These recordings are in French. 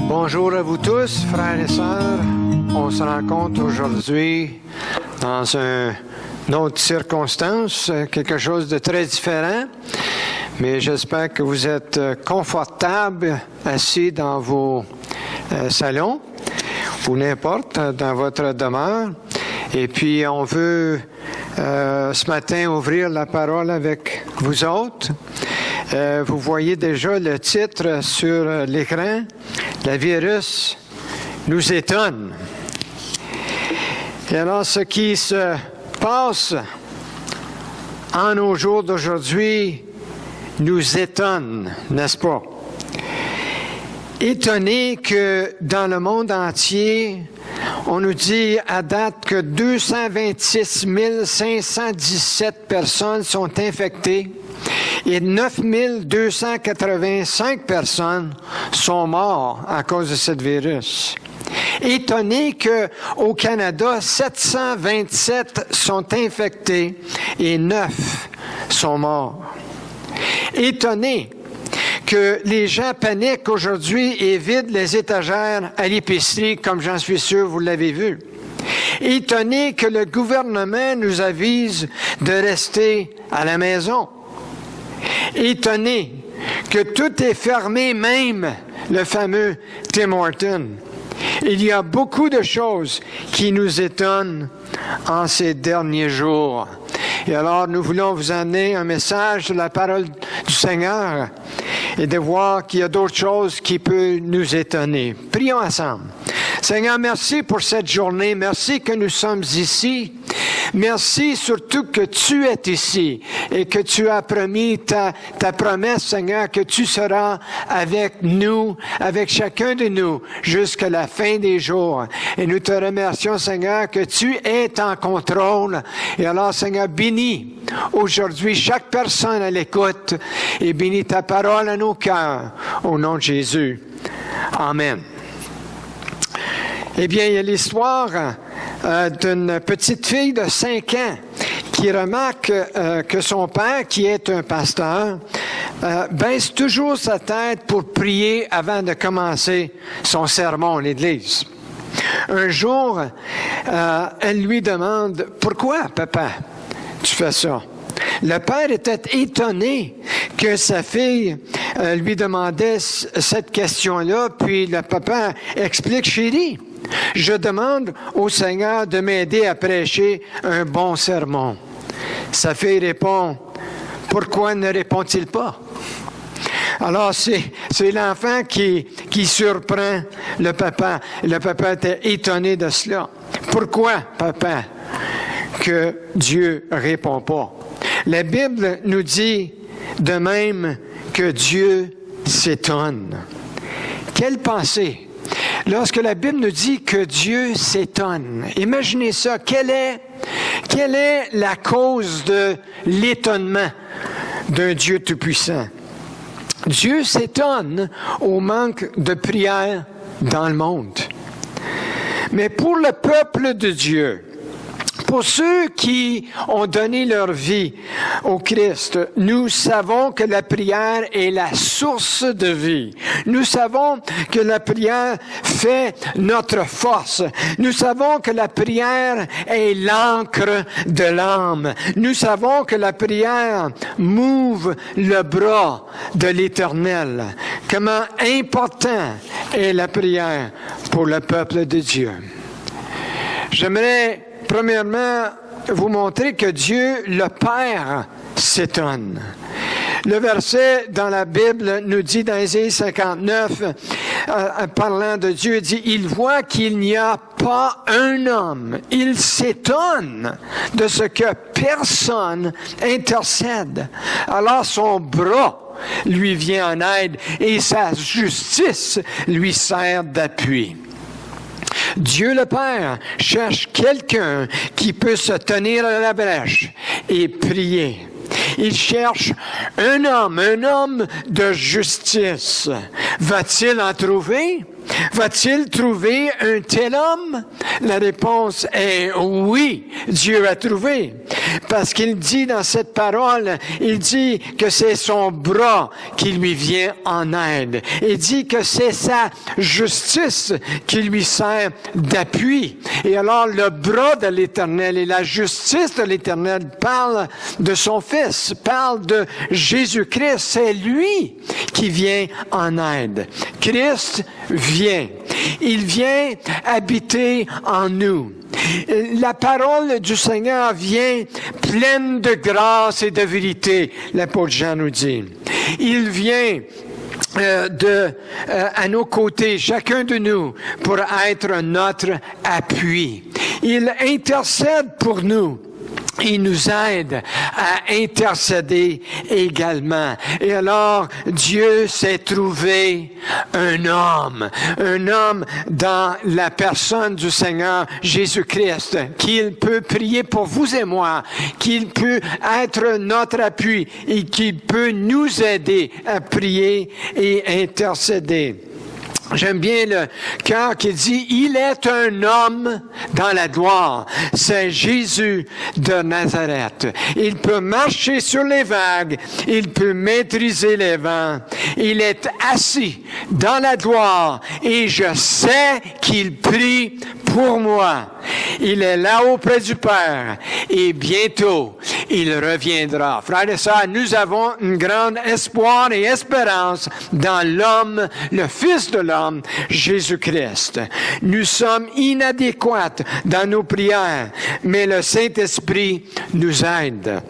Bonjour à vous tous, frères et sœurs. On se rencontre aujourd'hui dans une autre circonstance, quelque chose de très différent. Mais j'espère que vous êtes confortables assis dans vos salons ou n'importe, dans votre demeure. Et puis, on veut ce matin ouvrir la parole avec vous autres. Vous voyez déjà le titre sur l'écran. Le virus nous étonne. Et alors, ce qui se passe en nos jours d'aujourd'hui nous étonne, n'est-ce pas? Étonné que dans le monde entier, on nous dit à date que 226 517 personnes sont infectées et 9 285 personnes sont mortes à cause de ce virus. Étonné qu'au Canada, 727 sont infectés et 9 sont morts. Étonné que les gens paniquent aujourd'hui et vident les étagères à l'épicerie, comme j'en suis sûr vous l'avez vu. Étonné que le gouvernement nous avise de rester à la maison. Étonné que tout est fermé, même le fameux Tim Hortons. Il y a beaucoup de choses qui nous étonnent en ces derniers jours. Et alors, nous voulons vous amener un message de la parole du Seigneur et de voir qu'il y a d'autres choses qui peuvent nous étonner. Prions ensemble. Seigneur, merci pour cette journée. Merci que nous sommes ici. Merci surtout que tu es ici et que tu as promis ta promesse, Seigneur, que tu seras avec nous, avec chacun de nous, jusqu'à la fin des jours. Et nous te remercions, Seigneur, que tu es en contrôle. Et alors, Seigneur, bénis aujourd'hui chaque personne à l'écoute et bénis ta parole à nos cœurs. Au nom de Jésus. Amen. Eh bien, il y a l'histoire d'une petite fille de 5 ans qui remarque que son père, qui est un pasteur, baisse toujours sa tête pour prier avant de commencer son sermon à l'église. Un jour, elle lui demande « Pourquoi, papa, tu fais ça? » Le père était étonné que sa fille lui demandait cette question-là, puis le papa explique « Chérie, je demande au Seigneur de m'aider à prêcher un bon sermon. » Sa fille répond, « Pourquoi ne répond-il pas? » Alors, c'est l'enfant qui surprend le papa. Le papa était étonné de cela. « Pourquoi, papa, que Dieu ne répond pas? » La Bible nous dit de même que Dieu s'étonne. Quelle pensée! Lorsque la Bible nous dit que Dieu s'étonne, imaginez ça, quelle est la cause de l'étonnement d'un Dieu tout-puissant? Dieu s'étonne au manque de prière dans le monde. Mais pour le peuple de Dieu, pour ceux qui ont donné leur vie au Christ, nous savons que la prière est la source de vie. Nous savons que la prière fait notre force. Nous savons que la prière est l'encre de l'âme. Nous savons que la prière mouve le bras de l'Éternel. Comment important est la prière pour le peuple de Dieu. J'aimerais premièrement, vous montrer que Dieu, le Père, s'étonne. Le verset dans la Bible nous dit dans Ésaïe 59, parlant de Dieu, il dit « Il voit qu'il n'y a pas un homme. Il s'étonne de ce que personne intercède. Alors son bras lui vient en aide et sa justice lui sert d'appui. » Dieu le Père cherche quelqu'un qui peut se tenir à la brèche et prier. Il cherche un homme de justice. Va-t-il en trouver? Va-t-il trouver un tel homme? La réponse est oui, Dieu a trouvé. Parce qu'il dit dans cette parole, il dit que c'est son bras qui lui vient en aide. Il dit que c'est sa justice qui lui sert d'appui. Et alors le bras de l'Éternel et la justice de l'Éternel parlent de son Fils, parlent de Jésus-Christ. C'est lui qui vient en aide. Christ vient. Il vient habiter en nous. La parole du Seigneur vient pleine de grâce et de vérité, l'apôtre Jean nous dit. Il vient à nos côtés, chacun de nous, pour être notre appui. Il intercède pour nous. Il nous aide à intercéder également. Et alors, Dieu s'est trouvé un homme dans la personne du Seigneur Jésus-Christ, qu'il peut prier pour vous et moi, qu'il peut être notre appui et qu'il peut nous aider à prier et intercéder. J'aime bien le cœur qui dit, il est un homme dans la gloire. C'est Jésus de Nazareth. Il peut marcher sur les vagues. Il peut maîtriser les vents. Il est assis dans la gloire et je sais qu'il prie pour moi. Il est là auprès du Père et bientôt il reviendra. Frères et sœurs, nous avons un grand espoir et espérance dans l'homme, le Fils de l'homme, Jésus-Christ. Nous sommes inadéquats dans nos prières, mais le Saint-Esprit nous aide.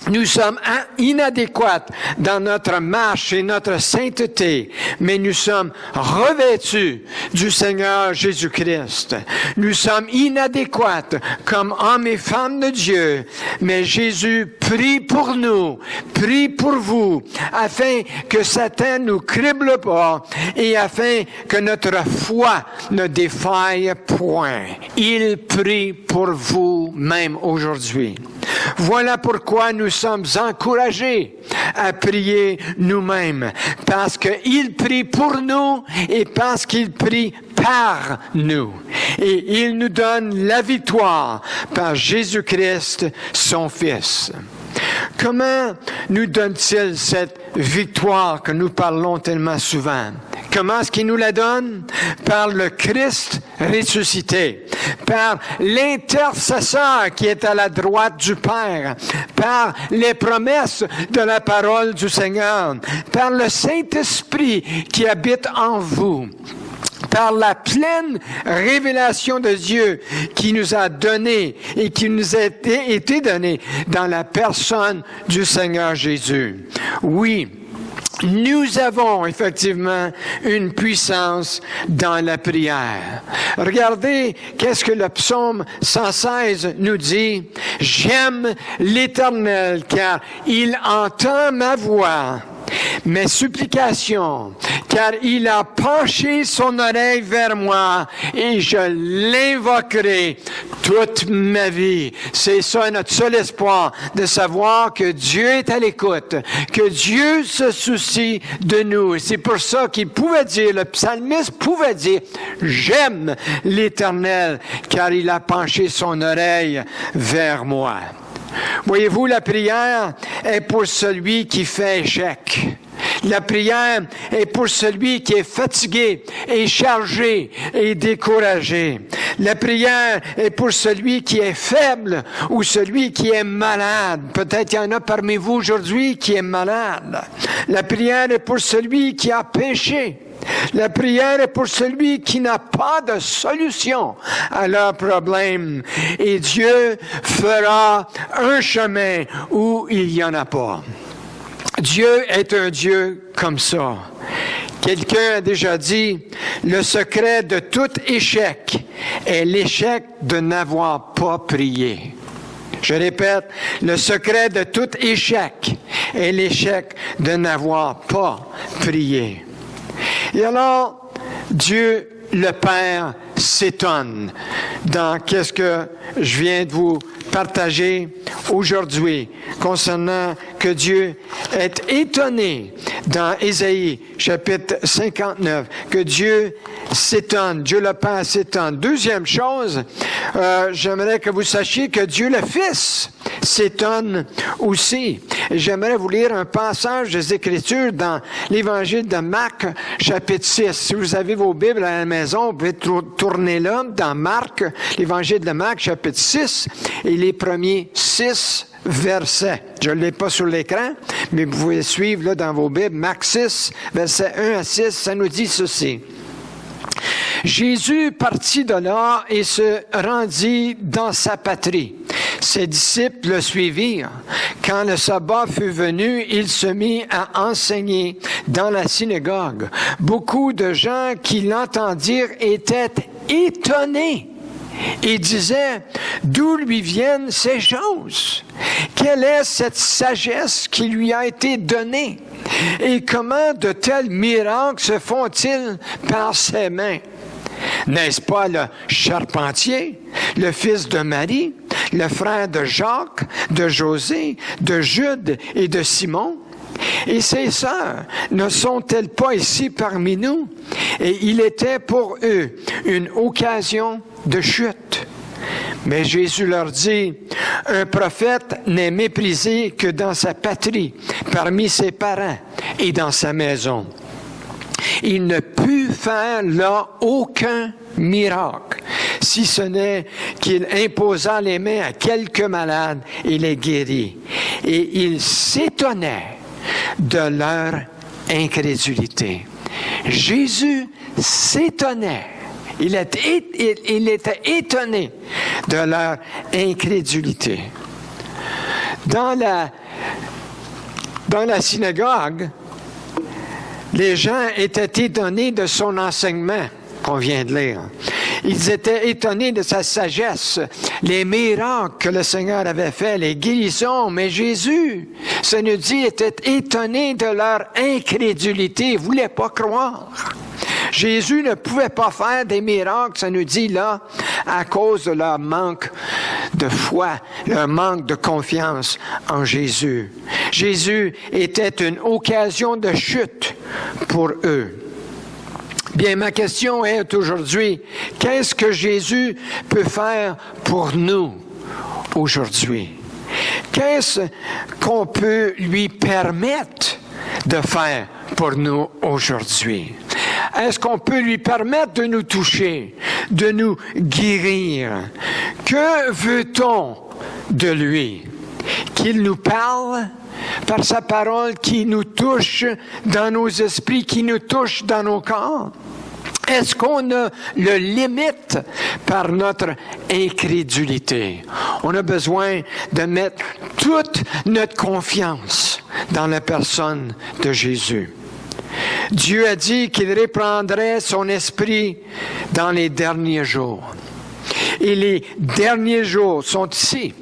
Nous sommes inadéquats dans notre marche et notre sainteté, mais nous sommes revêtus du Seigneur Jésus-Christ. Nous sommes inadéquats comme hommes et femmes de Dieu, mais Jésus prie pour nous, prie pour vous, afin que Satan nous crible pas et afin que notre foi ne défaille point. Il prie pour vous même aujourd'hui. Voilà pourquoi nous sommes encouragés à prier nous-mêmes, parce qu'il prie pour nous et parce qu'il prie par nous. Et il nous donne la victoire par Jésus-Christ, son Fils. Comment nous donne-t-il cette victoire que nous parlons tellement souvent? Comment est-ce qu'il nous la donne? Par le Christ ressuscité, par l'intercesseur qui est à la droite du Père, par les promesses de la parole du Seigneur, par le Saint-Esprit qui habite en vous, par la pleine révélation de Dieu qui nous a donné et qui nous a été donnée dans la personne du Seigneur Jésus. Oui, nous avons effectivement une puissance dans la prière. Regardez qu'est-ce que le psaume 116 nous dit. « J'aime l'Éternel car il entend ma voix. » Mes supplications, car il a penché son oreille vers moi et je l'invoquerai toute ma vie. C'est ça notre seul espoir, de savoir que Dieu est à l'écoute, que Dieu se soucie de nous. Et c'est pour ça qu'il pouvait dire, le psalmiste pouvait dire, j'aime l'Éternel, car il a penché son oreille vers moi. Voyez-vous, la prière est pour celui qui fait échec. La prière est pour celui qui est fatigué et chargé et découragé. La prière est pour celui qui est faible ou celui qui est malade. Peut-être il y en a parmi vous aujourd'hui qui est malade. La prière est pour celui qui a péché. La prière est pour celui qui n'a pas de solution à leur problème. Et Dieu fera un chemin où il n'y en a pas. Dieu est un Dieu comme ça. Quelqu'un a déjà dit, le secret de tout échec est l'échec de n'avoir pas prié. Je répète, le secret de tout échec est l'échec de n'avoir pas prié. Et alors, Dieu, le Père, s'étonne dans qu'est-ce que je viens de vous partager aujourd'hui concernant que Dieu est étonné dans Ésaïe, chapitre 59, que Dieu s'étonne, Dieu le Père s'étonne. Deuxième chose, j'aimerais que vous sachiez que Dieu le Fils s'étonne aussi. Et j'aimerais vous lire un passage des Écritures dans l'Évangile de Marc, chapitre 6. Si vous avez vos Bibles à la maison, vous pouvez tourner là, dans Marc, l'Évangile de Marc, chapitre 6, et les premiers 6 versets. Je ne l'ai pas sur l'écran, mais vous pouvez suivre là dans vos Bibles. Marc 6, versets 1 à 6, ça nous dit ceci. Jésus partit de là et se rendit dans sa patrie. Ses disciples le suivirent. Quand le sabbat fut venu, il se mit à enseigner dans la synagogue. Beaucoup de gens qui l'entendirent étaient étonnés et disaient, d'où lui viennent ces choses? Quelle est cette sagesse qui lui a été donnée? Et comment de tels miracles se font-ils par ses mains? N'est-ce pas le charpentier, le fils de Marie, le frère de Jacques, de José, de Jude et de Simon? Et ses sœurs ne sont-elles pas ici parmi nous? Et il était pour eux une occasion de chute. Mais Jésus leur dit, un prophète n'est méprisé que dans sa patrie, parmi ses parents et dans sa maison. Il ne put faire là aucun miracle, si ce n'est qu'il imposa les mains à quelques malades et les guérit. Et il s'étonnait de leur incrédulité. Jésus s'étonnait. Il était étonné de leur incrédulité. Dans la synagogue, les gens étaient étonnés de son enseignement qu'on vient de lire. Ils étaient étonnés de sa sagesse, les miracles que le Seigneur avait faits, les guérisons. Mais Jésus, ça nous dit, était étonné de leur incrédulité. Il ne voulait pas croire. Jésus ne pouvait pas faire des miracles, ça nous dit là, à cause de leur manque de foi, leur manque de confiance en Jésus. Jésus était une occasion de chute pour eux. Bien, ma question est aujourd'hui, qu'est-ce que Jésus peut faire pour nous aujourd'hui? Qu'est-ce qu'on peut lui permettre de faire pour nous aujourd'hui? Est-ce qu'on peut lui permettre de nous toucher, de nous guérir? Que veut-on de lui? Qu'il nous parle par sa parole, qui nous touche dans nos esprits, qui nous touche dans nos corps? Est-ce qu'on le limite par notre incrédulité? On a besoin de mettre toute notre confiance dans la personne de Jésus. Dieu a dit qu'il reprendrait son esprit dans les derniers jours. Et les derniers jours sont ici.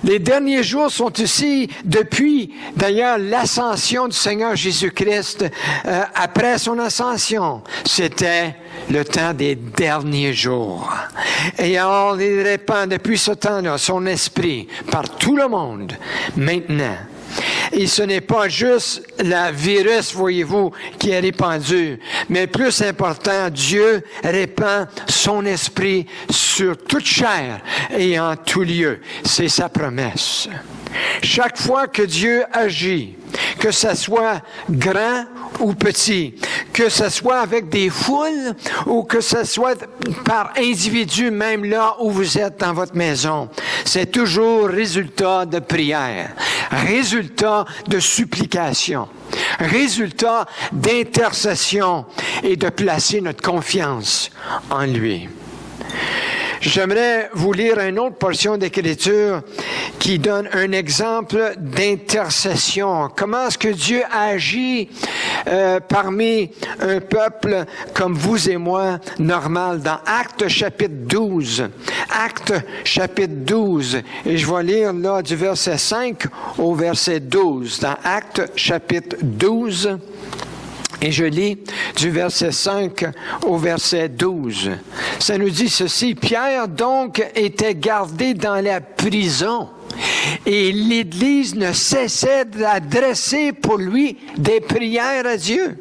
Les derniers jours sont ici depuis, d'ailleurs, l'ascension du Seigneur Jésus-Christ. Après son ascension, c'était le temps des derniers jours. Et alors, il répand depuis ce temps-là son esprit par tout le monde, maintenant. Et ce n'est pas juste le virus, voyez-vous, qui est répandu, mais plus important, Dieu répand son esprit sur toute chair et en tout lieu. C'est sa promesse. Chaque fois que Dieu agit, que ce soit grand ou petit, que ce soit avec des foules ou que ce soit par individu, même là où vous êtes dans votre maison, c'est toujours résultat de prière, résultat de supplication, résultat d'intercession et de placer notre confiance en lui. J'aimerais vous lire une autre portion d'Écriture qui donne un exemple d'intercession. Comment est-ce que Dieu agit parmi un peuple comme vous et moi, normal, dans Actes chapitre 12. Actes chapitre 12. Et je vais lire là du verset 5 au verset 12. Dans Actes chapitre 12, Et je lis du verset 5 au verset 12. Ça nous dit ceci: Pierre donc était gardé dans la prison, et l'Église ne cessait d'adresser pour lui des prières à Dieu.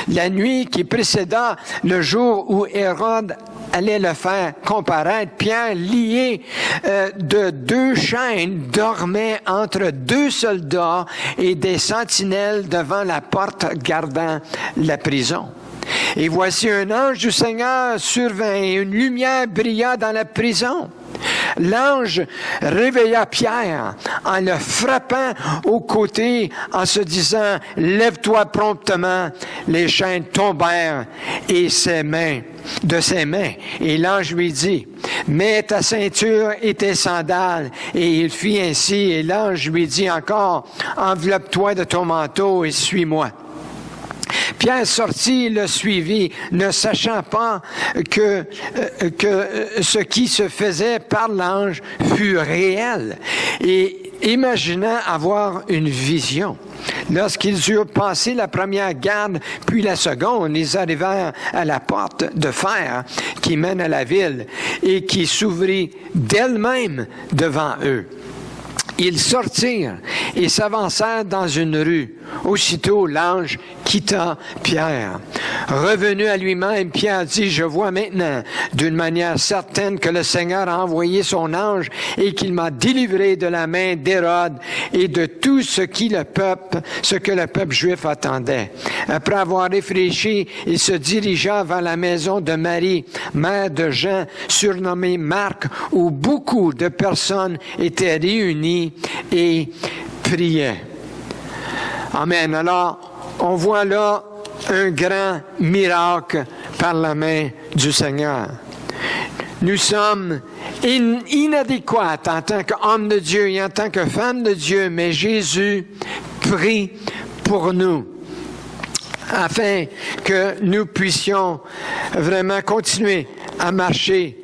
La nuit qui précéda le jour où Hérode allait le faire comparaître, Pierre, lié de 2 chaînes, dormait entre 2 soldats et des sentinelles devant la porte gardant la prison. Et voici un ange du Seigneur survint et une lumière brilla dans la prison. L'ange réveilla Pierre en le frappant au côté en se disant: « Lève-toi promptement. » Les chaînes tombèrent de ses mains. Et l'ange lui dit: « Mets ta ceinture et tes sandales. » Et il fit ainsi. Et l'ange lui dit encore: « Enveloppe-toi de ton manteau et suis-moi. » Pierre sortit et le suivit, ne sachant pas que ce qui se faisait par l'ange fut réel, et imaginant avoir une vision. Lorsqu'ils eurent passé la première garde, puis la seconde, ils arrivèrent à la porte de fer qui mène à la ville et qui s'ouvrit d'elle-même devant eux. Ils sortirent et s'avancèrent dans une rue. Aussitôt, l'ange quitta Pierre. Revenu à lui-même, Pierre dit: « Je vois maintenant d'une manière certaine que le Seigneur a envoyé son ange et qu'il m'a délivré de la main d'Hérode et de tout ce que le peuple juif attendait. » Après avoir réfléchi, il se dirigea vers la maison de Marie, mère de Jean, surnommée Marc, où beaucoup de personnes étaient réunies et priaient. Amen. Alors, on voit là un grand miracle par la main du Seigneur. Nous sommes inadéquats en tant qu'homme de Dieu et en tant que femme de Dieu, mais Jésus prie pour nous afin que nous puissions vraiment continuer à marcher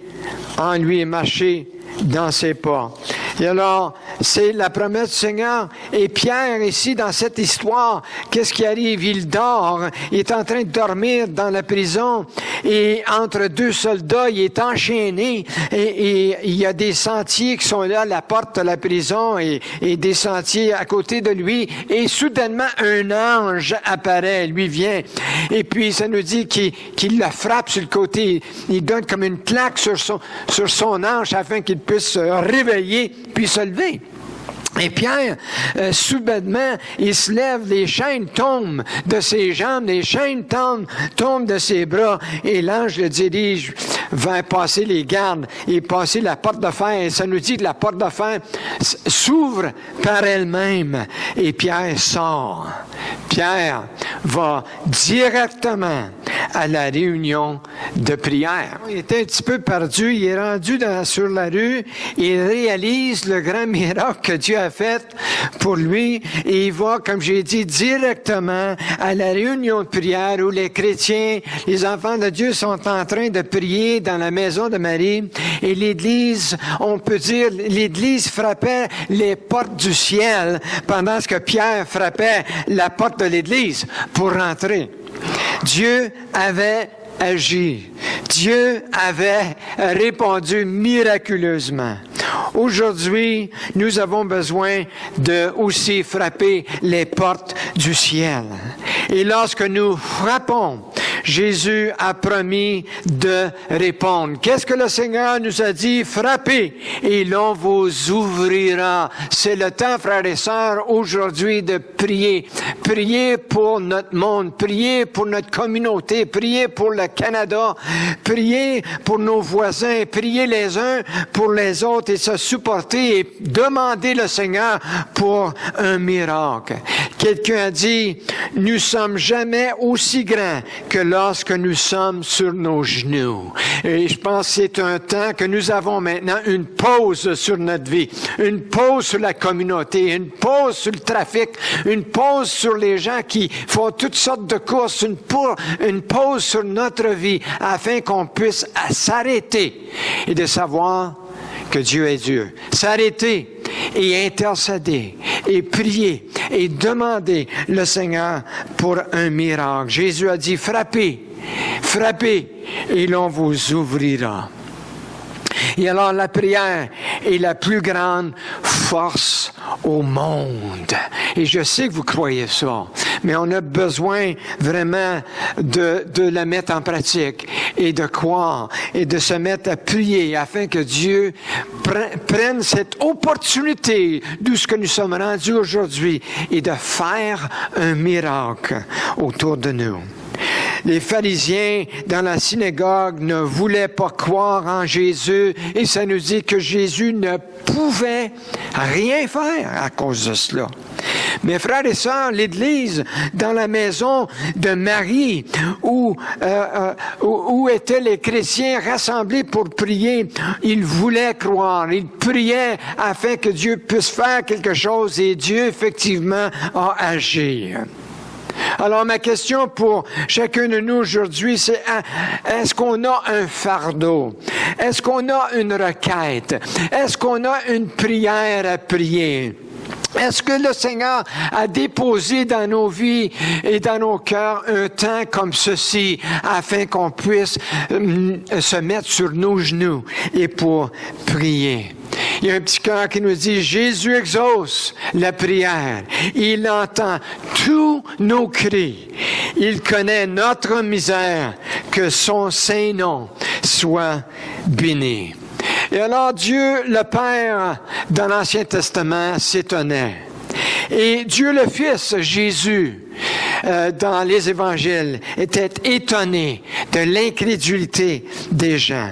en lui et marcher dans ses pas. Et alors, c'est la promesse du Seigneur. Et Pierre, ici, dans cette histoire, qu'est-ce qui arrive? Il dort. Il est en train de dormir dans la prison. Et entre 2 soldats, il est enchaîné. Et il y a des sentiers qui sont là à la porte de la prison et des sentiers à côté de lui. Et soudainement, un ange apparaît, lui vient. Et puis, ça nous dit qu'il le frappe sur le côté. Il donne comme une claque sur son hanche afin qu'il puisse se réveiller puis se lever. Et Pierre, soudainement, il se lève, les chaînes tombent de ses jambes, les chaînes tombent de ses bras, et l'ange le dirige vers passer les gardes et passer la porte de fer. Et ça nous dit que la porte de fer s'ouvre par elle-même, et Pierre sort. Pierre va directement à la réunion de prière. Il était un petit peu perdu, il est rendu sur la rue, il réalise le grand miracle que Dieu a fait pour lui, et il va, comme j'ai dit, directement à la réunion de prière où les chrétiens, les enfants de Dieu sont en train de prier dans la maison de Marie, et l'Église, on peut dire, l'Église frappait les portes du ciel pendant que Pierre frappait la porte de l'Église pour rentrer. Dieu avait agi. Dieu avait répondu miraculeusement. Aujourd'hui, nous avons besoin de aussi frapper les portes du ciel. Et lorsque nous frappons, Jésus a promis de répondre. Qu'est-ce que le Seigneur nous a dit? Frappez et l'on vous ouvrira. C'est le temps, frères et sœurs, aujourd'hui de prier. Prier pour notre monde, prier pour notre communauté, prier pour le Canada, prier pour nos voisins, prier les uns pour les autres et se supporter et demander le Seigneur pour un miracle. Quelqu'un a dit, nous sommes jamais aussi grands que lorsque nous sommes sur nos genoux. Et je pense que c'est un temps que nous avons maintenant une pause sur notre vie, une pause sur la communauté, une pause sur le trafic, une pause sur les gens qui font toutes sortes de courses, une pause sur notre vie afin qu'on puisse s'arrêter et de savoir que Dieu est Dieu. S'arrêter et intercéder et prier et demander le Seigneur pour un miracle. Jésus a dit, frappez, frappez, et l'on vous ouvrira. Et alors la prière est la plus grande force au monde. Et je sais que vous croyez ça, mais on a besoin vraiment de la mettre en pratique et de croire et de se mettre à prier afin que Dieu prenne cette opportunité d'où ce que nous sommes rendus aujourd'hui et de faire un miracle autour de nous. Les pharisiens dans la synagogue ne voulaient pas croire en Jésus et ça nous dit que Jésus ne pouvait rien faire à cause de cela. Mes frères et sœurs, l'Église dans la maison de Marie où étaient les chrétiens rassemblés pour prier, ils voulaient croire, ils priaient afin que Dieu puisse faire quelque chose et Dieu effectivement a agi. Alors, ma question pour chacun de nous aujourd'hui, c'est est-ce qu'on a un fardeau? Est-ce qu'on a une requête? Est-ce qu'on a une prière à prier? Est-ce que le Seigneur a déposé dans nos vies et dans nos cœurs un temps comme ceci afin qu'on puisse se mettre sur nos genoux et pour prier? Il y a un petit cœur qui nous dit, Jésus exauce la prière. Il entend tous nos cris. Il connaît notre misère. Que son saint nom soit béni. Et alors Dieu le Père dans l'Ancien Testament s'étonnait. Et Dieu le Fils, Jésus, dans les évangiles, était étonné de l'incrédulité des gens.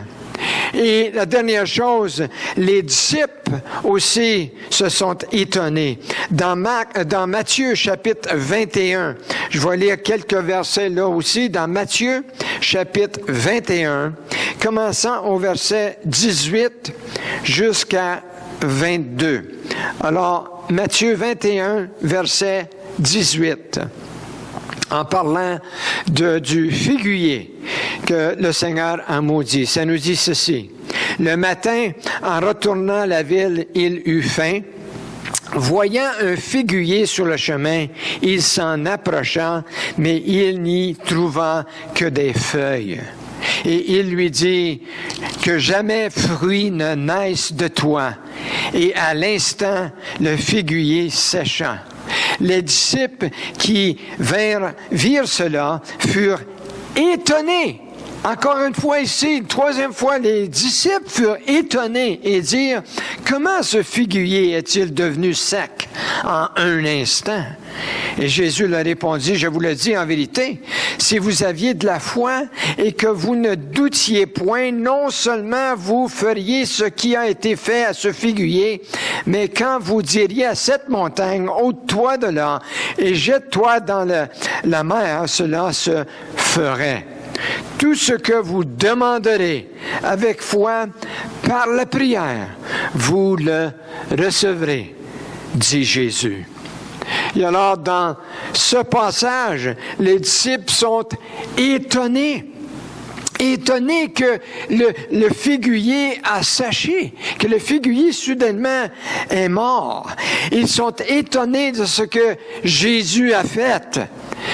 Et la dernière chose, les disciples aussi se sont étonnés. Dans Matthieu chapitre 21, je vais lire quelques versets là aussi, dans Matthieu chapitre 21, commençant au verset 18 jusqu'à 22. Alors, Matthieu 21, verset 18. En parlant du figuier que le Seigneur a maudit. Ça nous dit ceci. Le matin, en retournant à la ville, il eut faim. Voyant un figuier sur le chemin, il s'en approcha, mais il n'y trouva que des feuilles. Et il lui dit, que jamais fruit ne naisse de toi. Et à l'instant, le figuier sécha. Les disciples qui virent cela furent étonnés. Encore une fois ici, une troisième fois, les disciples furent étonnés et dirent, comment ce figuier est-il devenu sec en un instant? Et Jésus leur répondit, je vous le dis en vérité, si vous aviez de la foi et que vous ne doutiez point, non seulement vous feriez ce qui a été fait à ce figuier, mais quand vous diriez à cette montagne, ôte-toi de là et jette-toi dans la mer, cela se ferait. Tout ce que vous demanderez avec foi par la prière, vous le recevrez, dit Jésus. Et alors, dans ce passage, les disciples sont étonnés que le figuier a séché, que le figuier soudainement est mort. Ils sont étonnés de ce que Jésus a fait.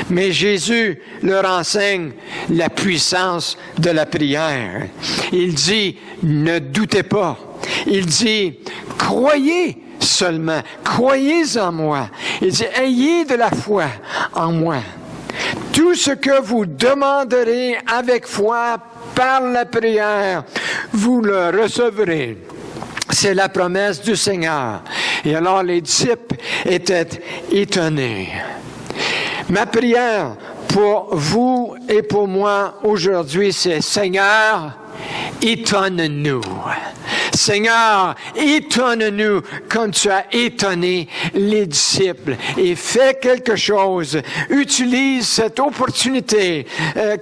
Mais Jésus leur enseigne la puissance de la prière. Il dit, ne doutez pas. Il dit, croyez seulement, croyez en moi. Il dit, ayez de la foi en moi. Tout ce que vous demanderez avec foi par la prière, vous le recevrez. C'est la promesse du Seigneur. Et alors les disciples étaient étonnés. Ma prière pour vous et pour moi aujourd'hui, c'est Seigneur, étonne-nous. Seigneur, étonne-nous comme tu as étonné les disciples et fais quelque chose. Utilise cette opportunité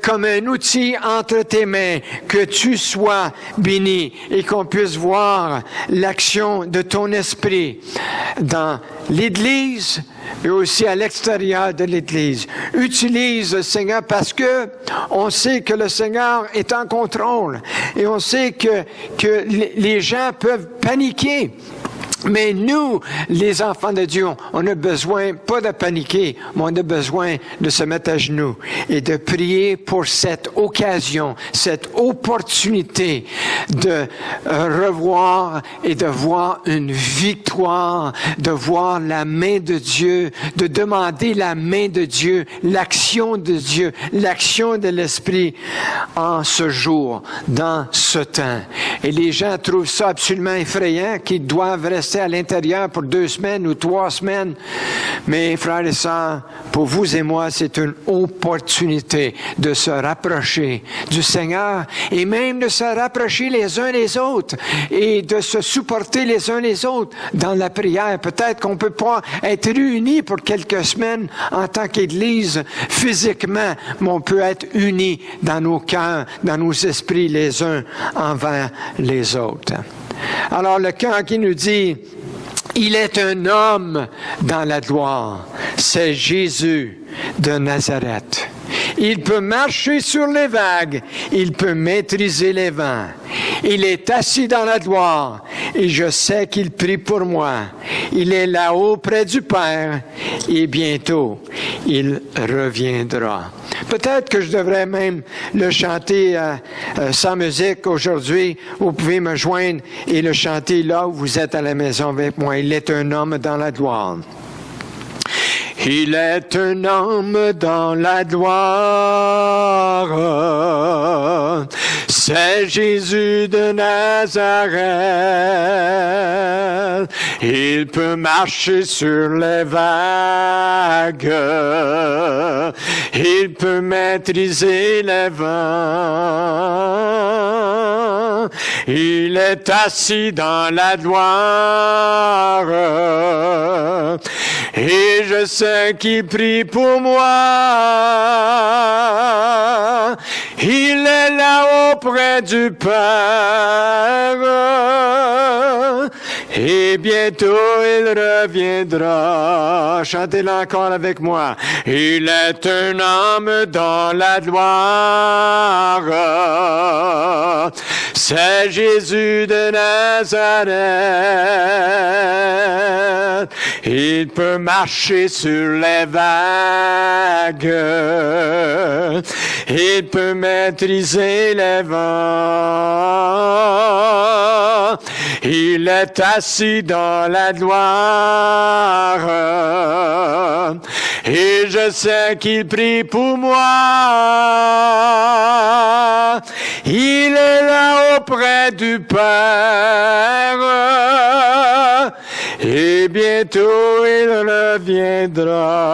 comme un outil entre tes mains, que tu sois béni et qu'on puisse voir l'action de ton esprit dans l'Église et aussi à l'extérieur de l'Église. Utilise, Seigneur, parce que on sait que le Seigneur est en contrôle et on sait que les gens peuvent paniquer. Mais nous, les enfants de Dieu, on a besoin, pas de paniquer, mais on a besoin de se mettre à genoux et de prier pour cette occasion, cette opportunité de revoir et de voir une victoire, de voir la main de Dieu, de demander la main de Dieu, l'action de Dieu, l'action de l'Esprit en ce jour, dans ce temps. Et les gens trouvent ça absolument effrayant, qu'ils doivent rester à l'intérieur pour 2 semaines ou 3 semaines. Mais frères et sœurs, pour vous et moi, c'est une opportunité de se rapprocher du Seigneur et même de se rapprocher les uns les autres et de se supporter les uns les autres dans la prière. Peut-être qu'on ne peut pas être réunis pour quelques semaines en tant qu'Église physiquement, mais on peut être unis dans nos cœurs, dans nos esprits les uns envers les autres. Alors le cœur qui nous dit, il est un homme dans la gloire, c'est Jésus de Nazareth. Il peut marcher sur les vagues, il peut maîtriser les vents. Il est assis dans la gloire et je sais qu'il prie pour moi. Il est là-haut près du Père et bientôt il reviendra. Peut-être que je devrais même le chanter sans musique aujourd'hui. Vous pouvez me joindre et le chanter là où vous êtes à la maison avec moi. Il est un homme dans la gloire. Il est un homme dans la gloire, c'est Jésus de Nazareth. Il peut marcher sur les vagues, il peut maîtriser les vents. Il est assis dans la gloire, et je sais qu'il prie pour moi. Il est là auprès du Père, et bientôt il reviendra. Chantez-le encore avec moi. Il est un homme dans la gloire, c'est Jésus de Nazareth. Il peut marcher sur les vagues, il peut maîtriser les vents. Il est assis dans la gloire, et je sais qu'il prie pour moi. Il est là auprès du Père, et bientôt il reviendra.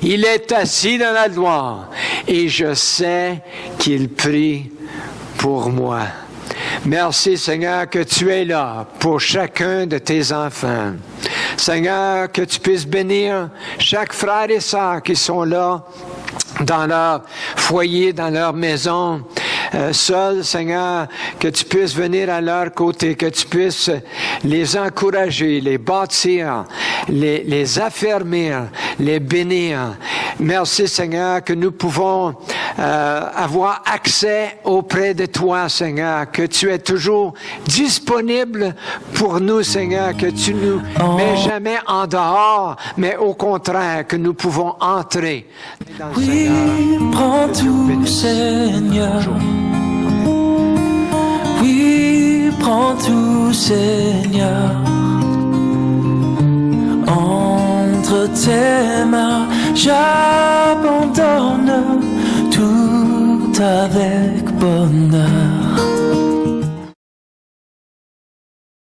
Il est assis dans la gloire, et je sais qu'il prie pour moi. Merci, Seigneur, que tu es là pour chacun de tes enfants. Seigneur, que tu puisses bénir chaque frère et sœur qui sont là dans leur foyer, dans leur maison, seuls, Seigneur, que tu puisses venir à leur côté, que tu puisses les encourager, les bâtir, les affermir, les bénir. Merci, Seigneur, que nous pouvons avoir accès auprès de toi, Seigneur, que tu es toujours disponible pour nous, Seigneur, que tu nous mets jamais en dehors, mais au contraire, que nous pouvons entrer dans le Seigneur. Oui, prends tout, Seigneur. Oui, prends tout, Seigneur. Entre tes mains, j'abandonne tout avec bonheur.